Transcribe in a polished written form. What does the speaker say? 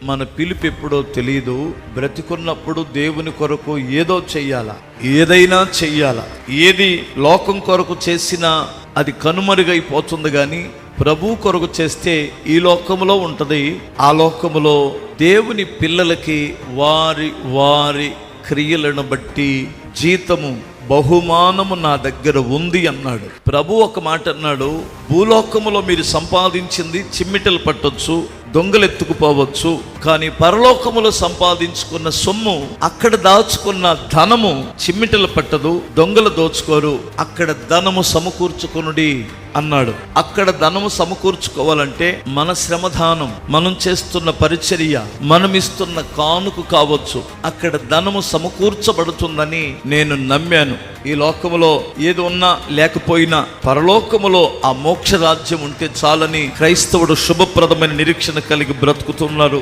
మన పిలుపు ఎప్పుడో తెలియదు. బ్రతికున్నప్పుడు దేవుని కొరకు ఏదో చెయ్యాలా, ఏదైనా చెయ్యాలా. ఏది లోకం కొరకు చేసినా అది కనుమరుగైపోతుంది, కానీ ప్రభు కొరకు చేస్తే ఈ లోకములో ఉంటది, ఆ లోకములో దేవుని పిల్లలకి వారి వారి క్రియలను బట్టి జీతము బహుమానము నా దగ్గర ఉంది అన్నాడు. ప్రభు ఒక మాట అన్నాడు, భూలోకములో మీరు సంపాదించింది చిమ్మిటలు పట్టొచ్చు, దొంగలు ఎత్తుకుపోవచ్చు, కానీ పరలోకములో సంపాదించుకున్న సొమ్ము, అక్కడ దాచుకున్న ధనము చిమ్మిటలు పట్టదు, దొంగలు దోచుకోరు. అక్కడ ధనము సమకూర్చుకొనుడి అన్నాడు. అక్కడ ధనము సమకూర్చుకోవాలంటే మన శ్రమదానం, మనం చేస్తున్న పరిచర్య, మనం ఇస్తున్న కానుక కావచ్చు. అక్కడ ధనము సమకూర్చబడుతుందని నేను నమ్మాను. ఈ లోకములో ఏది ఉన్నా లేకపోయినా పరలోకములో ఆ మోక్ష రాజ్యం ఉంటే చాలని క్రైస్తవుడు శుభప్రదమైన నిరీక్షణ కలిగి బ్రతుకుతున్నారు.